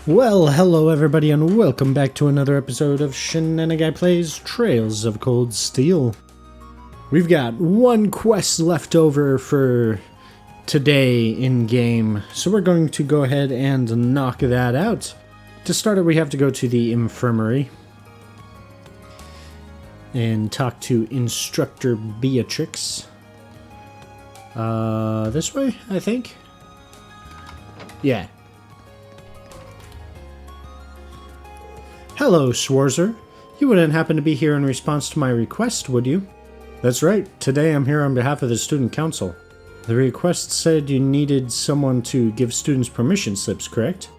Well, hello everybody and welcome back to another episode of Shenanaguy Plays Trails of Cold Steel. We've got one quest left over for today in-game, so we're going to go ahead and knock that out. To start it, we have to go to the infirmary and talk to Instructor Beatrix. This way, I think? Yeah. Hello, Schwarzer. You wouldn't happen to be here in response to my request, would you? That's right. Today I'm here on behalf of the Student Council. The request said you needed someone to give students permission slips, correct?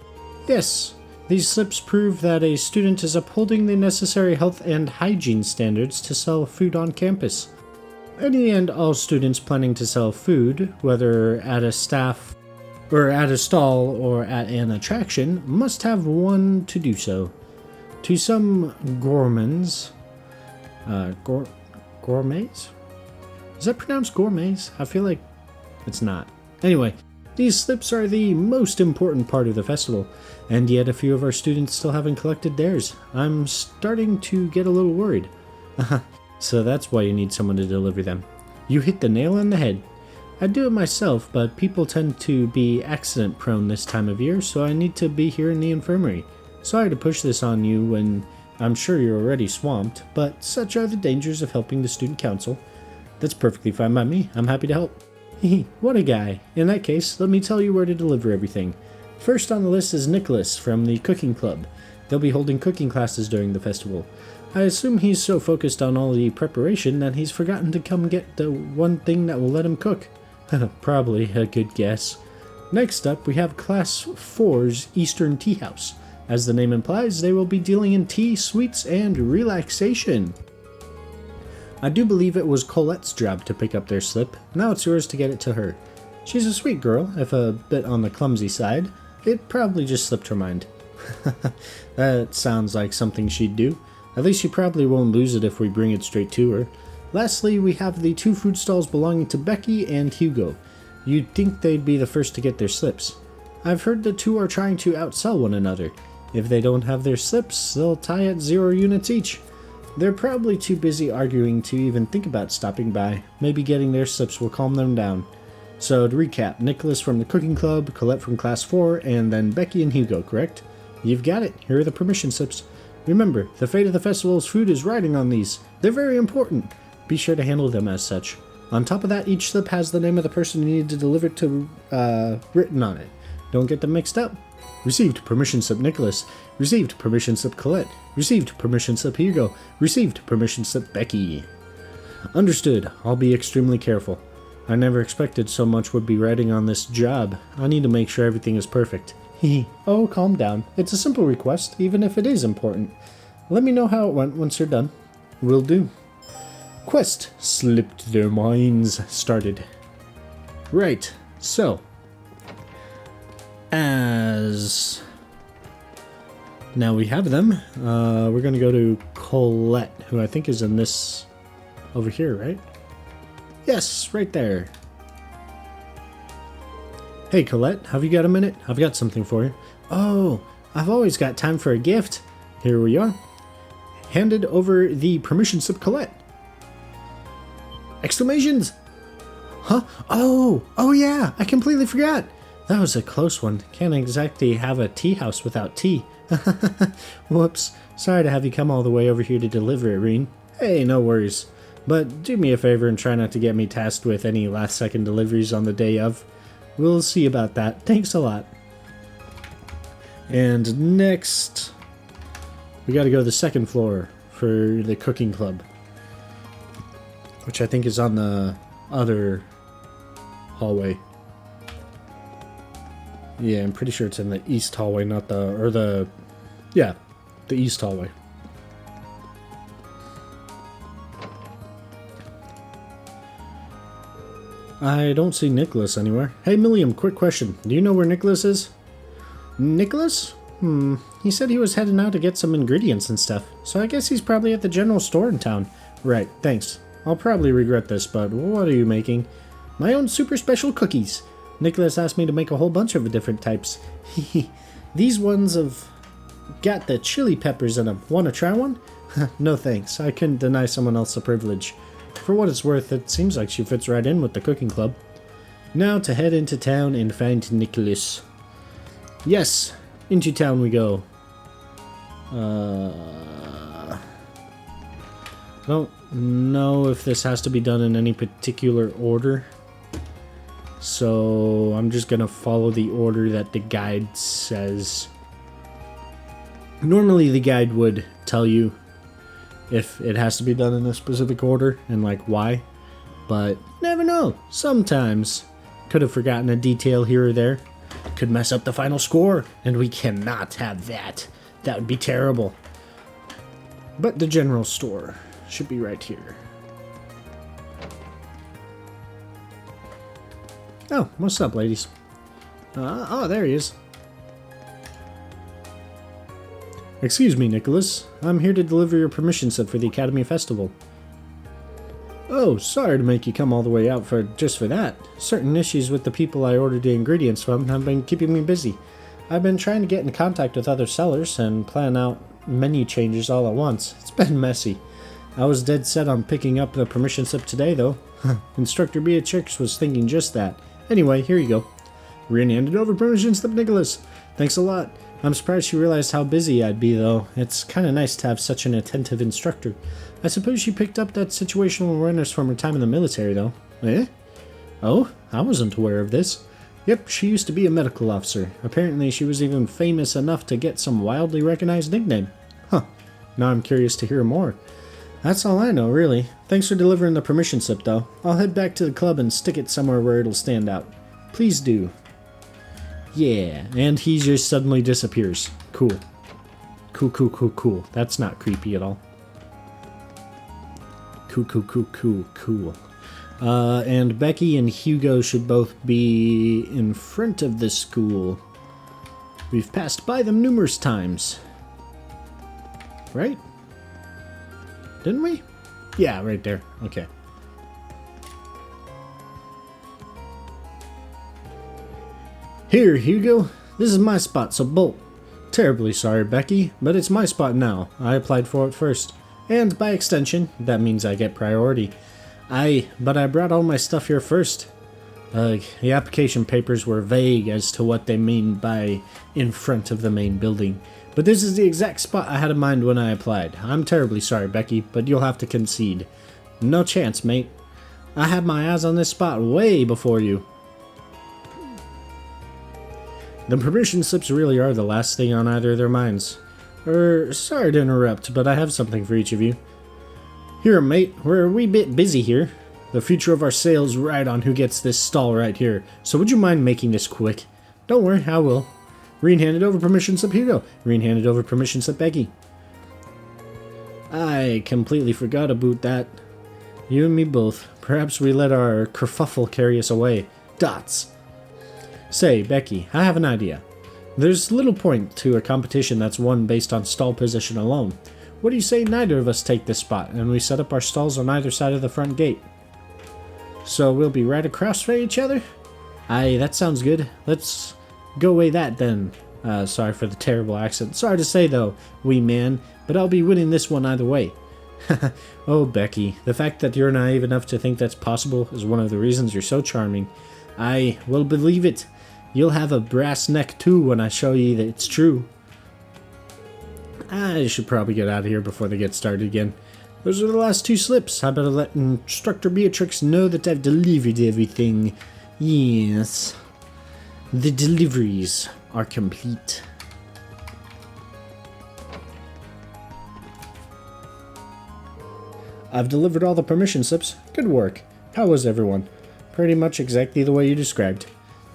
Yes. These slips prove that a student is upholding the necessary health and hygiene standards to sell food on campus. Any and all students planning to sell food, whether at a staff or at a stall or at an attraction, must have one to do so. To some gourmands, gourmets? Is that pronounced gourmets? I feel like it's not. Anyway, these slips are the most important part of the festival, and yet a few of our students still haven't collected theirs. I'm starting to get a little worried. So that's why you need someone to deliver them. You hit the nail on the head. I'd do it myself, but people tend to be accident prone this time of year, so I need to be here in the infirmary. Sorry to push this on you when I'm sure you're already swamped, but such are the dangers of helping the student council. That's perfectly fine by me. I'm happy to help. Hehe, what a guy. In that case, let me tell you where to deliver everything. First on the list is Nicholas from the cooking club. They'll be holding cooking classes during the festival. I assume he's so focused on all the preparation that he's forgotten to come get the one thing that will let him cook. Probably a good guess. Next up, we have Class 4's Eastern Tea House. As the name implies, they will be dealing in tea, sweets, and relaxation. I do believe it was Colette's job to pick up their slip. Now it's yours to get it to her. She's a sweet girl, if a bit on the clumsy side. It probably just slipped her mind. That sounds like something she'd do. At least she probably won't lose it if we bring it straight to her. Lastly, we have the two food stalls belonging to Becky and Hugo. You'd think they'd be the first to get their slips. I've heard the two are trying to outsell one another. If they don't have their slips, they'll tie at 0 units each. They're probably too busy arguing to even think about stopping by. Maybe getting their slips will calm them down. So to recap, Nicholas from the cooking club, Colette from class 4, and then Becky and Hugo, correct? You've got it. Here are the permission slips. Remember, the fate of the festival's food is riding on these. They're very important. Be sure to handle them as such. On top of that, each slip has the name of the person you need to deliver to written on it. Don't get them mixed up. Received permission slip Nicholas. Received permission slip Colette. Received permission slip Hugo. Received permission slip Becky. Understood. I'll be extremely careful. I never expected so much would be riding on this job. I need to make sure everything is perfect. Hehe. Oh, calm down. It's a simple request, even if it is important. Let me know how it went once you're done. Will do. Quest slipped their minds started. Right, so as now we have them, we're gonna go to Colette, who I think is in this over here, right? Yes, right there. Hey Colette, have you got a minute? I've got something for you. Oh, I've always got time for a gift. Here we are. Handed over the permission slip Colette. Exclamations! Huh? Oh yeah, I completely forgot. That was a close one. Can't exactly have a tea house without tea. Whoops. Sorry to have you come all the way over here to deliver it, Reen. Hey, no worries. But do me a favor and try not to get me tasked with any last-second deliveries on the day of. We'll see about that. Thanks a lot. And next, we gotta go to the second floor for the cooking club, which I think is on the other hallway. Yeah, I'm pretty sure it's in the east hallway, not the east hallway. I don't see Nicholas anywhere. Hey, Milliam, quick question. Do you know where Nicholas is? Nicholas? He said he was heading out to get some ingredients and stuff, so I guess he's probably at the general store in town. Right, thanks. I'll probably regret this, but what are you making? My own super special cookies. Nicholas asked me to make a whole bunch of different types. These ones have got the chili peppers in them. Want to try one? No thanks. I couldn't deny someone else a privilege. For what it's worth, it seems like she fits right in with the cooking club. Now to head into town and find Nicholas. Yes, into town we go. I don't know if this has to be done in any particular order. So I'm just gonna follow the order that the guide says. Normally the guide would tell you if it has to be done in a specific order and like why, but you never know. Sometimes could have forgotten a detail here or there. Could mess up the final score, and we cannot have that. That would be terrible. But the general store should be right here. Oh, what's up, ladies? Oh, there he is. Excuse me, Nicholas. I'm here to deliver your permission slip for the Academy Festival. Oh, sorry to make you come all the way out just for that. Certain issues with the people I ordered the ingredients from have been keeping me busy. I've been trying to get in contact with other sellers and plan out menu changes all at once. It's been messy. I was dead set on picking up the permission slip today, though. Instructor Beatrix was thinking just that. Anyway, here you go. Rin handed over permission slip, Nicholas. Thanks a lot. I'm surprised she realized how busy I'd be, though. It's kind of nice to have such an attentive instructor. I suppose she picked up that situational awareness from her time in the military, though. Eh? Oh, I wasn't aware of this. Yep, she used to be a medical officer. Apparently she was even famous enough to get some wildly recognized nickname. Huh. Now I'm curious to hear more. That's all I know, really. Thanks for delivering the permission slip, though. I'll head back to the club and stick it somewhere where it'll stand out. Please do. Yeah, and he just suddenly disappears. Cool. Cool. That's not creepy at all. Cool. And Becky and Hugo should both be in front of the school. We've passed by them numerous times. Right? Didn't we? Yeah, right there. Okay. Here, Hugo. This is my spot, so bolt. Terribly sorry, Becky, but it's my spot now. I applied for it first. And by extension, that means I get priority. But I brought all my stuff here first. The application papers were vague as to what they mean by in front of the main building. But this is the exact spot I had in mind when I applied. I'm terribly sorry, Becky, but you'll have to concede. No chance, mate. I had my eyes on this spot way before you. The permission slips really are the last thing on either of their minds. Sorry to interrupt, but I have something for each of you. Here, mate, we're a wee bit busy here. The future of our sales ride on who gets this stall right here, so would you mind making this quick? Don't worry, I will. Reen handed over permission slip Hugo. Reen handed over permission slip Becky. I completely forgot about that. You and me both. Perhaps we let our kerfuffle carry us away. Dots. Say, Becky, I have an idea. There's little point to a competition that's won based on stall position alone. What do you say neither of us take this spot, and we set up our stalls on either side of the front gate? So we'll be right across from each other? Aye, that sounds good. Let's go away that then. Sorry for the terrible accent. Sorry to say though, wee man, but I'll be winning this one either way. Oh, Becky, the fact that you're naive enough to think that's possible is one of the reasons you're so charming. I will believe it. You'll have a brass neck too when I show you that it's true. I should probably get out of here before they get started again. Those are the last two slips. I better let Instructor Beatrix know that I've delivered everything. Yes. The deliveries are complete. I've delivered all the permission slips. Good work. How was everyone? Pretty much exactly the way you described.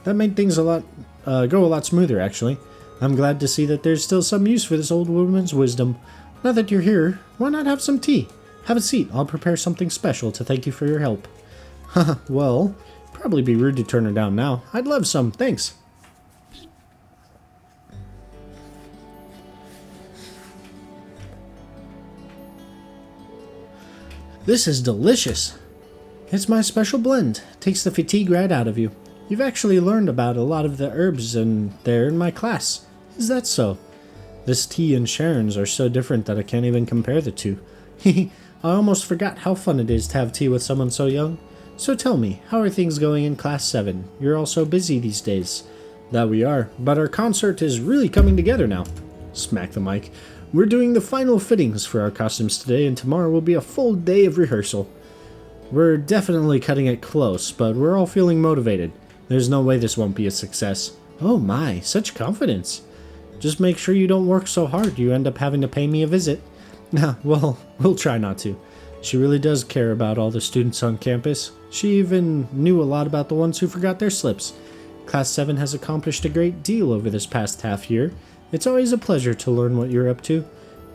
That made things go a lot smoother, actually. I'm glad to see that there's still some use for this old woman's wisdom. Now that you're here, why not have some tea? Have a seat. I'll prepare something special to thank you for your help. Haha, well, probably be rude to turn her down now. I'd love some, thanks. This is delicious. It's my special blend. Takes the fatigue right out of you. You've actually learned about a lot of the herbs in my class. Is that so? This tea and Sharon's are so different that I can't even compare the two. I almost forgot how fun it is to have tea with someone so young. So tell me, how are things going in Class 7? You're all so busy these days. That we are, but our concert is really coming together now. Smack the mic. We're doing the final fittings for our costumes today, and tomorrow will be a full day of rehearsal. We're definitely cutting it close, but we're all feeling motivated. There's no way this won't be a success. Oh my, such confidence. Just make sure you don't work so hard you end up having to pay me a visit. Nah, well, we'll try not to. She really does care about all the students on campus. She even knew a lot about the ones who forgot their slips. Class 7 has accomplished a great deal over this past half year. It's always a pleasure to learn what you're up to.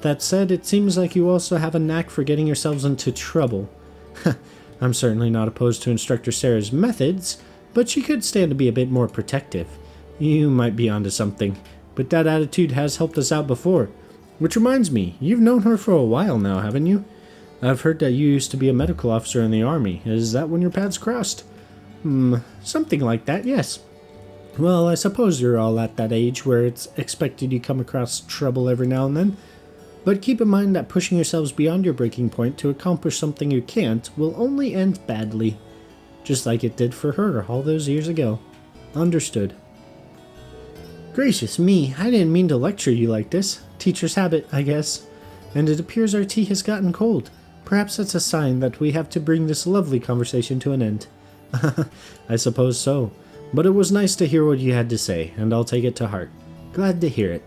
That said, it seems like you also have a knack for getting yourselves into trouble. I'm certainly not opposed to Instructor Sarah's methods, but she could stand to be a bit more protective. You might be onto something, but that attitude has helped us out before. Which reminds me, you've known her for a while now, haven't you? I've heard that you used to be a medical officer in the army. Is that when your paths crossed? Something like that, yes. Well, I suppose you're all at that age where it's expected you come across trouble every now and then. But keep in mind that pushing yourselves beyond your breaking point to accomplish something you can't will only end badly. Just like it did for her all those years ago. Understood. Gracious me, I didn't mean to lecture you like this. Teacher's habit, I guess. And it appears our tea has gotten cold. Perhaps that's a sign that we have to bring this lovely conversation to an end. I suppose so. But it was nice to hear what you had to say, and I'll take it to heart. Glad to hear it.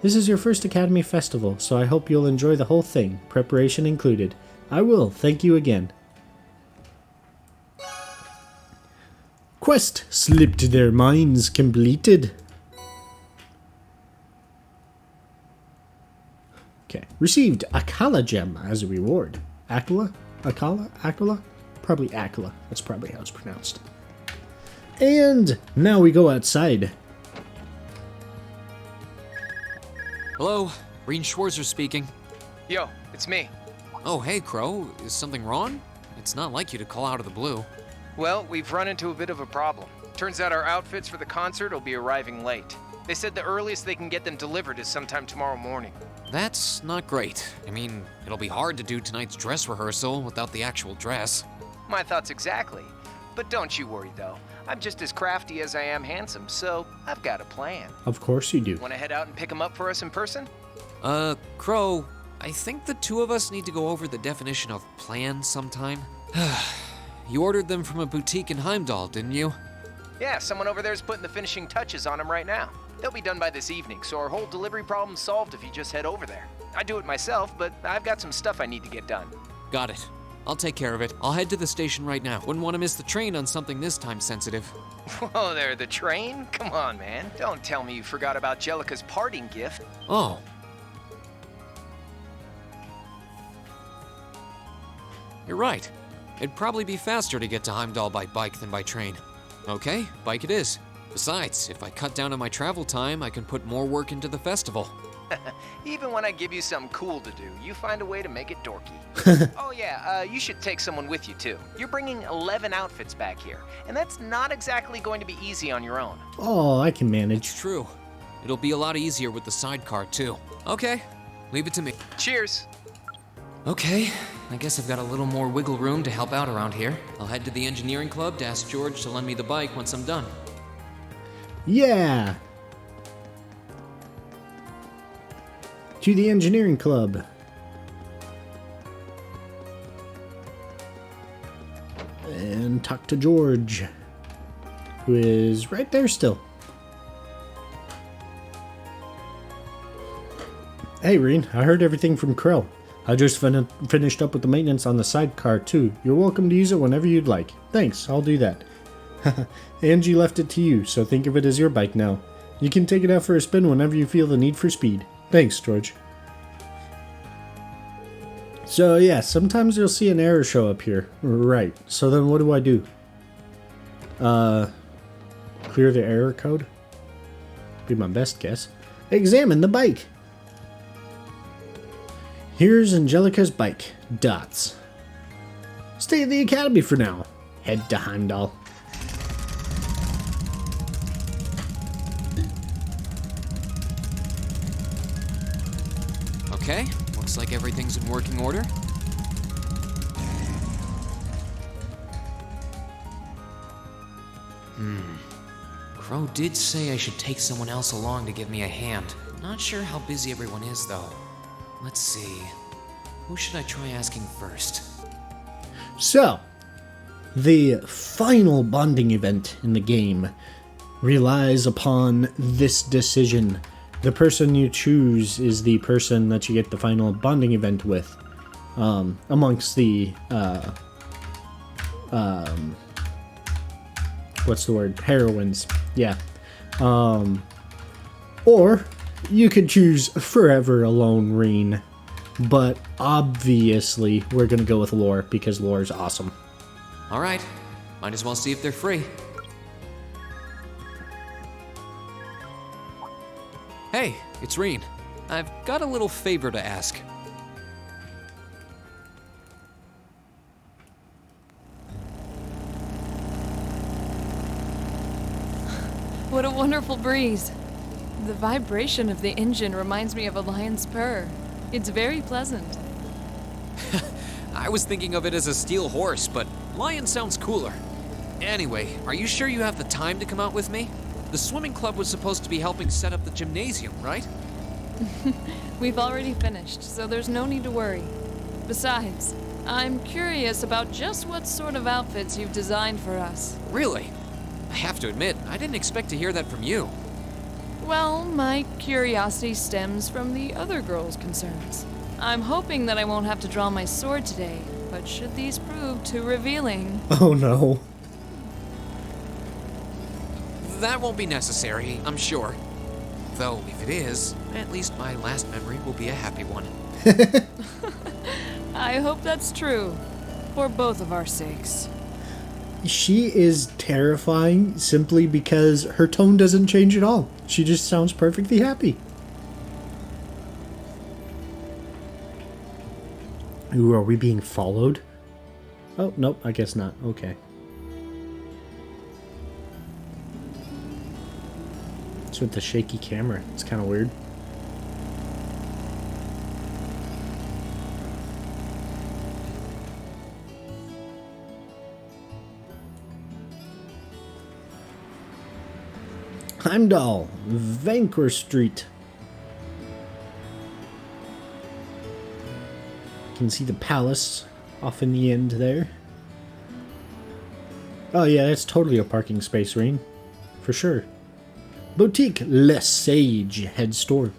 This is your first Academy Festival, so I hope you'll enjoy the whole thing, preparation included. I will, thank you again. Quest slipped their minds completed. Okay, received Akala Gem as a reward. Akala? Akala? Akala? Probably Akala, that's probably how it's pronounced. And now we go outside. Hello, Rean Schwarzer speaking. Yo, it's me. Oh, hey, Crow. Is something wrong? It's not like you to call out of the blue. Well, we've run into a bit of a problem. Turns out our outfits for the concert will be arriving late. They said the earliest they can get them delivered is sometime tomorrow morning. That's not great. I mean, it'll be hard to do tonight's dress rehearsal without the actual dress. My thoughts exactly. But don't you worry, though. I'm just as crafty as I am handsome, so I've got a plan. Of course you do. Want to head out and pick them up for us in person? Crow, I think the two of us need to go over the definition of plan sometime. You ordered them from a boutique in Heimdall, didn't you? Yeah, someone over there's putting the finishing touches on them right now. They'll be done by this evening, so our whole delivery problem's solved if you just head over there. I do it myself, but I've got some stuff I need to get done. Got it. I'll take care of it. I'll head to the station right now. Wouldn't want to miss the train on something this time sensitive. Whoa there, the train? Come on, man. Don't tell me you forgot about Jellica's parting gift. Oh. You're right. It'd probably be faster to get to Heimdall by bike than by train. Okay, bike it is. Besides, if I cut down on my travel time, I can put more work into the festival. Even when I give you something cool to do, you find a way to make it dorky. Oh yeah, you should take someone with you too. You're bringing 11 outfits back here, and that's not exactly going to be easy on your own. Oh, I can manage. It's true. It'll be a lot easier with the sidecar too. Okay, leave it to me. Cheers. Okay, I guess I've got a little more wiggle room to help out around here. I'll head to the engineering club to ask George to lend me the bike once I'm done. Yeah! To the engineering club. And talk to George, who is right there still. Hey, Reen, I heard everything from Krell. I just finished up with the maintenance on the sidecar, too. You're welcome to use it whenever you'd like. Thanks, I'll do that. Angie left it to you, so think of it as your bike now. You can take it out for a spin whenever you feel the need for speed. Thanks, George. So yeah, sometimes you'll see an error show up here. Right, so then what do? Clear the error code? Be my best guess. Examine the bike! Here's Angelica's bike. Dots. Stay at the academy for now. Head to Heimdall. Okay, looks like everything's in working order. Crow did say I should take someone else along to give me a hand. Not sure how busy everyone is, though. Let's see. Who should I try asking first? So, the final bonding event in the game relies upon this decision. The person you choose is the person that you get the final bonding event with, amongst the, what's the word? Heroines. Yeah. Or you could choose Forever Alone Reen. But obviously, we're gonna go with Lore because Lore's awesome. All right, might as well see if they're free. Hey, it's Reen. I've got a little favor to ask. What a wonderful breeze. The vibration of the engine reminds me of a lion's purr. It's very pleasant. I was thinking of it as a steel horse, but lion sounds cooler. Anyway, are you sure you have the time to come out with me? The swimming club was supposed to be helping set up the gymnasium, right? We've already finished, so there's no need to worry. Besides, I'm curious about just what sort of outfits you've designed for us. Really? I have to admit, I didn't expect to hear that from you. Well, my curiosity stems from the other girls' concerns. I'm hoping that I won't have to draw my sword today, but should these prove too revealing... Oh no. That won't be necessary, I'm sure. Though, if it is, at least my last memory will be a happy one. I hope that's true. For both of our sakes. She is terrifying simply because her tone doesn't change at all. She just sounds perfectly happy. Ooh, are we being followed? Oh, nope, I guess not. Okay. It's with the shaky camera. It's kind of weird. Heimdall, Vancouver Street. You can see the palace off in the end there. Oh yeah, that's totally a parking space, Reen. For sure. Boutique Le Sage head store.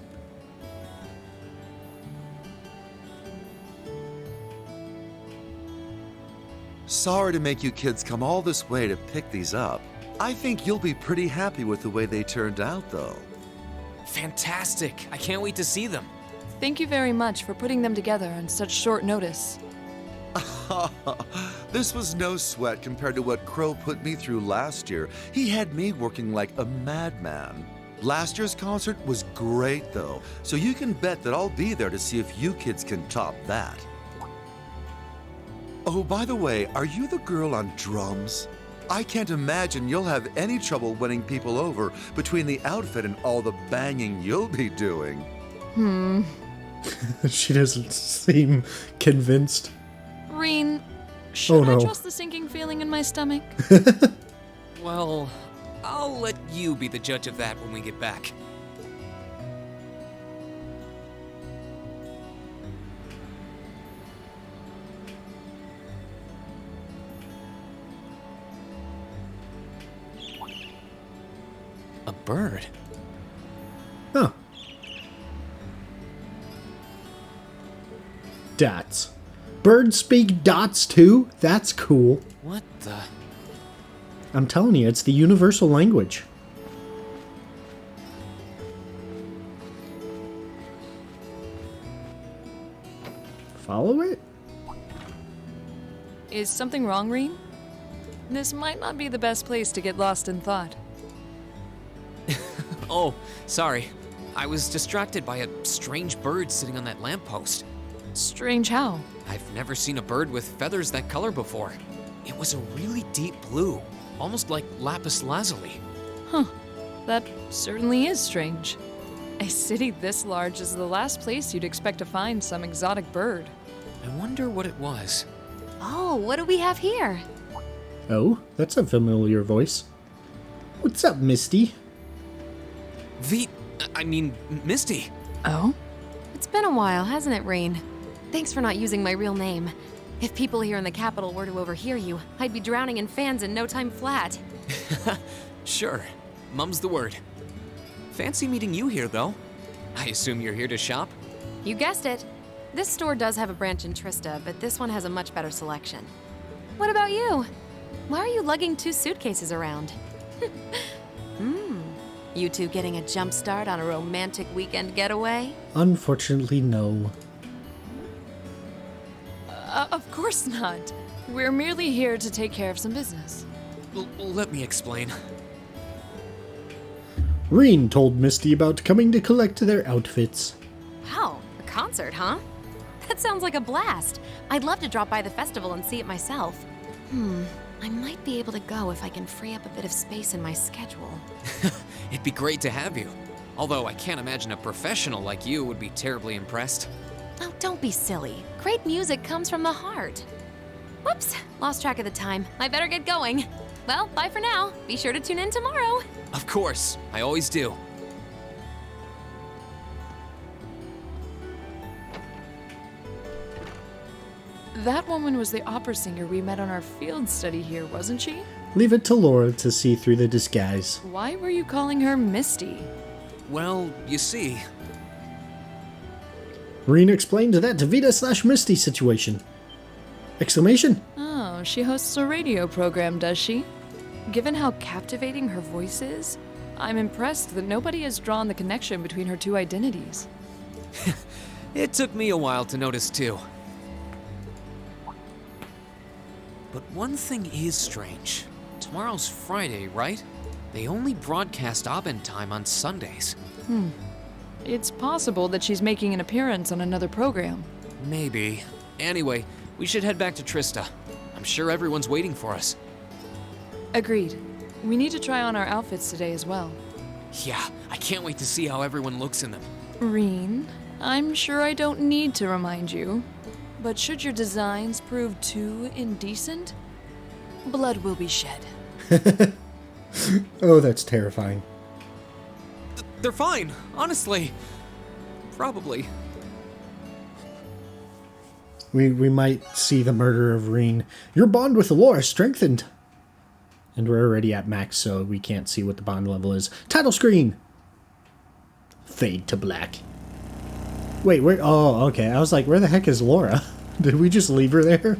Sorry to make you kids come all this way to pick these up. I think you'll be pretty happy with the way they turned out, though. Fantastic! I can't wait to see them. Thank you very much for putting them together on such short notice. This was no sweat compared to what Crow put me through last year. He had me working like a madman. Last year's concert was great, though, so you can bet that I'll be there to see if you kids can top that. Oh, by the way, are you the girl on drums? I can't imagine you'll have any trouble winning people over between the outfit and all the banging you'll be doing. She doesn't seem convinced. Reen, should Oh, no. I trust the sinking feeling in my stomach? Well, I'll let you be the judge of that when we get back. A bird? Huh. Dots. Birds speak dots too? That's cool. What the? I'm telling you, it's the universal language. Follow it? Is something wrong, Reen? This might not be the best place to get lost in thought. Oh, sorry. I was distracted by a strange bird sitting on that lamppost. Strange how? I've never seen a bird with feathers that color before. It was a really deep blue, almost like lapis lazuli. Huh. That certainly is strange. A city this large is the last place you'd expect to find some exotic bird. I wonder what it was. Oh, what do we have here? Oh, that's a familiar voice. What's up, Misty? Misty. Oh? It's been a while, hasn't it, Rain? Thanks for not using my real name. If people here in the capital were to overhear you, I'd be drowning in fans in no time flat. Sure, mum's the word. Fancy meeting you here, though. I assume you're here to shop? You guessed it. This store does have a branch in Trista, but this one has a much better selection. What about you? Why are you lugging 2 suitcases around? You two getting a jump start on a romantic weekend getaway? Unfortunately, no. Of course not. We're merely here to take care of some business. Let me explain. Reen told Misty about coming to collect their outfits. Wow, a concert, huh? That sounds like a blast. I'd love to drop by the festival and see it myself. I might be able to go if I can free up a bit of space in my schedule. It'd be great to have you. Although I can't imagine a professional like you would be terribly impressed. Oh, don't be silly. Great music comes from the heart. Whoops, lost track of the time. I better get going. Well, bye for now. Be sure to tune in tomorrow. Of course, I always do. That woman was the opera singer we met on our field study here, wasn't she? Leave it to Laura to see through the disguise. Why were you calling her Misty? Well, you see, Reen explained that Vita/Misty situation. Exclamation! Oh, she hosts a radio program, does she? Given how captivating her voice is, I'm impressed that nobody has drawn the connection between her 2 identities. it took me a while to notice too. But one thing is strange. Tomorrow's Friday, right? They only broadcast Abend time on Sundays. It's possible that she's making an appearance on another program. Maybe. Anyway, we should head back to Trista. I'm sure everyone's waiting for us. Agreed. We need to try on our outfits today as well. Yeah, I can't wait to see how everyone looks in them. Reen, I'm sure I don't need to remind you, but should your designs prove too indecent, blood will be shed. Oh, that's terrifying. They're fine, honestly. Probably. We might see the murder of Reen. Your bond with Laura strengthened. And we're already at max, so we can't see what the bond level is. Title screen! Fade to black. Wait, where? Oh, okay. I was like, where the heck is Laura? Did we just leave her there?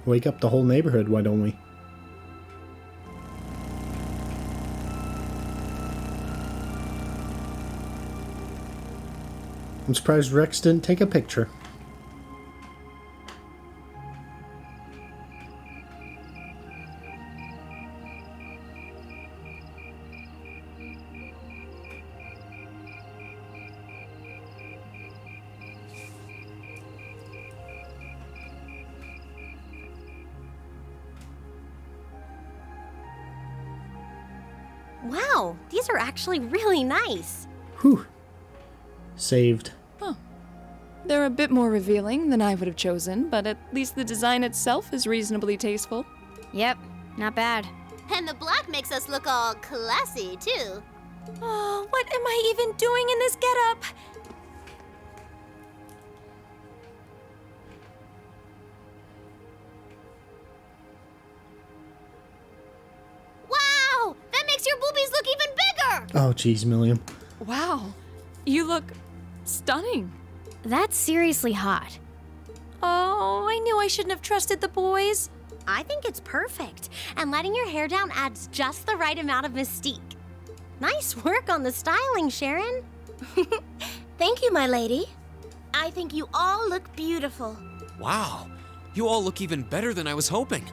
Wake up the whole neighborhood, why don't we? I'm surprised Rex didn't take a picture. Wow, these are actually really nice. Whew. Saved. They're a bit more revealing than I would have chosen, but at least the design itself is reasonably tasteful. Yep, not bad. And the black makes us look all classy, too. Oh, what am I even doing in this getup? Wow, that makes your boobies look even bigger! Oh, geez, Milliam. Wow, you look stunning. That's seriously hot. Oh, I knew I shouldn't have trusted the boys. I think it's perfect, and letting your hair down adds just the right amount of mystique. Nice work on the styling, Sharon. Thank you, my lady. I think you all look beautiful. Wow, you all look even better than I was hoping.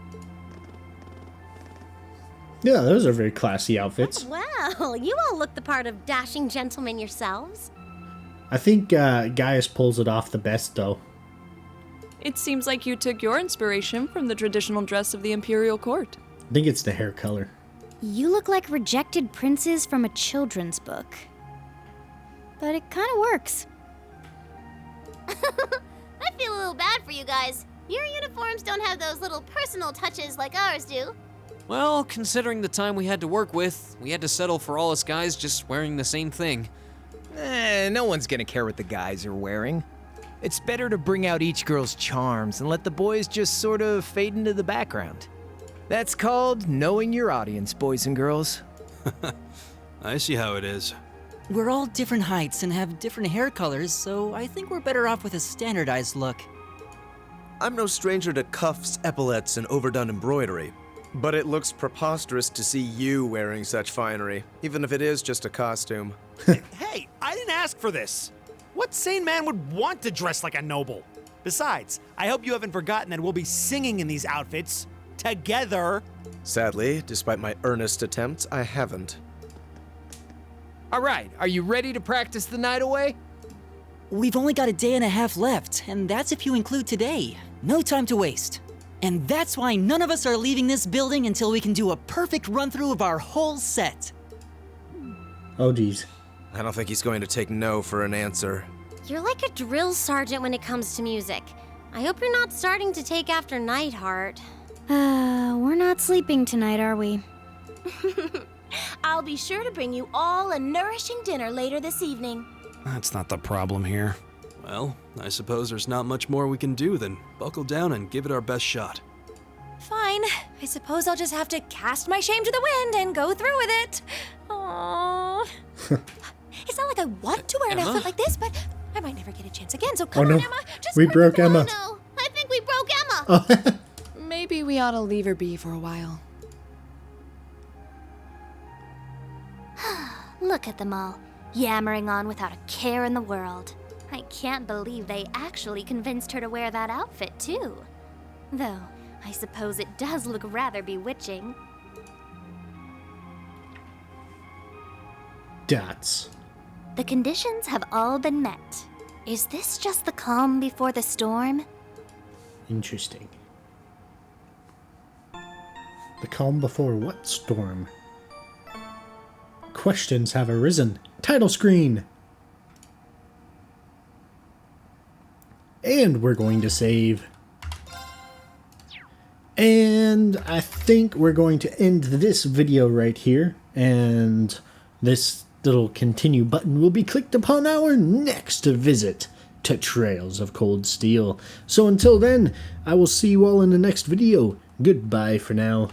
Yeah, those are very classy outfits. Well, you all look the part of dashing gentlemen yourselves. I think Gaius pulls it off the best, though. It seems like you took your inspiration from the traditional dress of the Imperial Court. I think it's the hair color. You look like rejected princes from a children's book. But it kind of works. I feel a little bad for you guys. Your uniforms don't have those little personal touches like ours do. Well, considering the time we had to work with, we had to settle for all us guys just wearing the same thing. No one's gonna care what the guys are wearing. It's better to bring out each girl's charms and let the boys just sort of fade into the background. That's called knowing your audience, boys and girls. I see how it is. We're all different heights and have different hair colors, so I think we're better off with a standardized look. I'm no stranger to cuffs, epaulets, and overdone embroidery. But it looks preposterous to see you wearing such finery, even if it is just a costume. Hey, I didn't ask for this. What sane man would want to dress like a noble? Besides, I hope you haven't forgotten that we'll be singing in these outfits together. Sadly, despite my earnest attempts, I haven't. All right, are you ready to practice the night away? We've only got a day and a half left, and that's if you include today. No time to waste. And that's why none of us are leaving this building until we can do a perfect run-through of our whole set. Oh, geez. I don't think he's going to take no for an answer. You're like a drill sergeant when it comes to music. I hope you're not starting to take after Nightheart. We're not sleeping tonight, are we? I'll be sure to bring you all a nourishing dinner later this evening. That's not the problem here. Well, I suppose there's not much more we can do than buckle down and give it our best shot. Fine. I suppose I'll just have to cast my shame to the wind and go through with it. Aww. It's not like I want to wear an Emma? outfit like this, but I might never get a chance again, so come Oh, no. on, Emma. Just We broke Emma. Oh no, I think we broke Emma. Maybe we ought to leave her be for a while. Look at them all, yammering on without a care in the world. I can't believe they actually convinced her to wear that outfit, too. Though, I suppose it does look rather bewitching. Dots. The conditions have all been met. Is this just the calm before the storm? Interesting. The calm before what storm? Questions have arisen. Title screen! And we're going to save. And I think we're going to end this video right here. And this little continue button will be clicked upon our next visit to Trails of Cold Steel. So until then, I will see you all in the next video. Goodbye for now.